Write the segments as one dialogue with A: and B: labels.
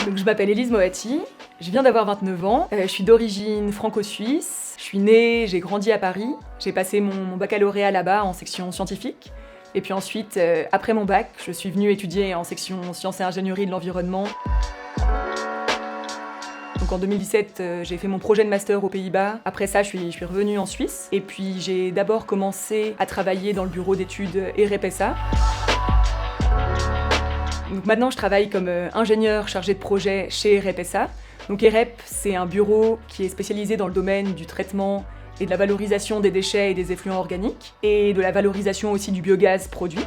A: Donc je m'appelle Élise Moati, je viens d'avoir 29 ans, je suis d'origine franco-suisse, je suis née, j'ai grandi à Paris, j'ai passé mon baccalauréat là-bas en section scientifique, et puis ensuite, après mon bac, je suis venue étudier en section sciences et ingénierie de l'environnement. Donc en 2017, j'ai fait mon projet de master aux Pays-Bas. Après ça, je suis revenue en Suisse. Et puis j'ai d'abord commencé à travailler dans le bureau d'études EREP-SA. Donc maintenant, je travaille comme ingénieur chargé de projet chez EREP-SA. Donc EREP, c'est un bureau qui est spécialisé dans le domaine du traitement et de la valorisation des déchets et des effluents organiques, et de la valorisation aussi du biogaz produit.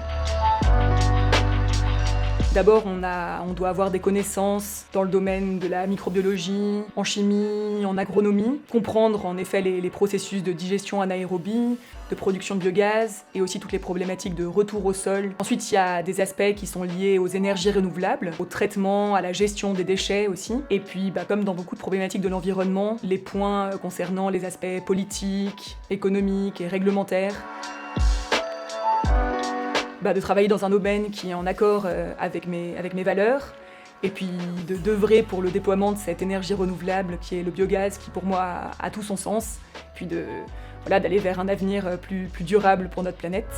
A: D'abord, on doit avoir des connaissances dans le domaine de la microbiologie, en chimie, en agronomie, comprendre en effet les processus de digestion anaérobie, de production de biogaz et aussi toutes les problématiques de retour au sol. Ensuite, il y a des aspects qui sont liés aux énergies renouvelables, au traitement, à la gestion des déchets aussi. Et puis, comme dans beaucoup de problématiques de l'environnement, les points concernant les aspects politiques, économiques et réglementaires. De travailler dans un domaine qui est en accord avec mes valeurs, et puis d'œuvrer pour le déploiement de cette énergie renouvelable qui est le biogaz, qui pour moi a tout son sens, puis d'aller vers un avenir plus durable pour notre planète.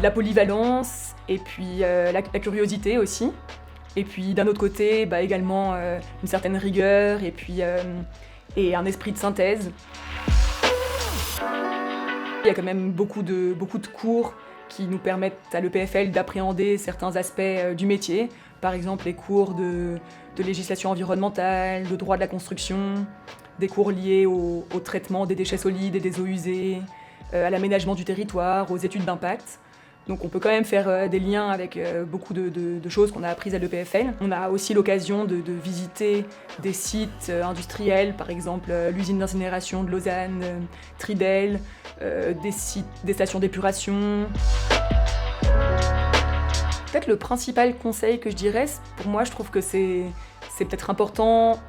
A: La polyvalence, et puis la curiosité aussi, et puis d'un autre côté également une certaine rigueur, et puis et un esprit de synthèse. Il y a quand même beaucoup de cours qui nous permettent à l'EPFL d'appréhender certains aspects du métier. Par exemple, les cours de législation environnementale, de droit de la construction, des cours liés au traitement des déchets solides et des eaux usées, à l'aménagement du territoire, aux études d'impact. Donc on peut quand même faire des liens avec beaucoup de choses qu'on a apprises à l'EPFL. On a aussi l'occasion de visiter des sites industriels, par exemple l'usine d'incinération de Lausanne, Tridel, des stations d'épuration. Peut-être le principal conseil que je dirais, pour moi je trouve que c'est peut-être important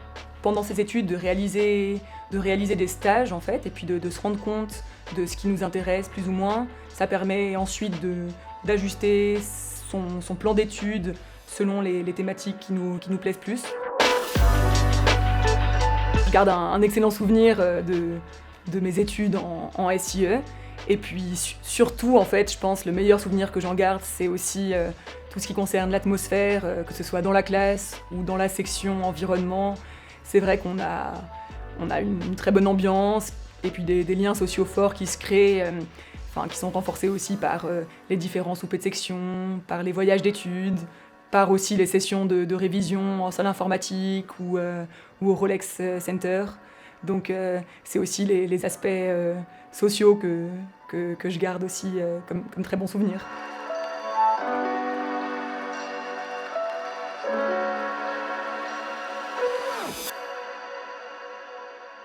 A: pendant ces études de réaliser des stages en fait, et puis de se rendre compte de ce qui nous intéresse plus ou moins. Ça permet ensuite d'ajuster son plan d'études selon les thématiques qui nous plaisent plus. Je garde un excellent souvenir de mes études en SIE. Et puis surtout, en fait, je pense le meilleur souvenir que j'en garde, c'est aussi tout ce qui concerne l'atmosphère, que ce soit dans la classe ou dans la section environnement. C'est vrai qu'on a une très bonne ambiance, et puis des liens sociaux forts qui se créent, qui sont renforcés aussi par les différents soupers de section, par les voyages d'études, par aussi les sessions de révision en salle informatique ou au Rolex Center. Donc c'est aussi les aspects sociaux que je garde aussi comme très bons souvenirs.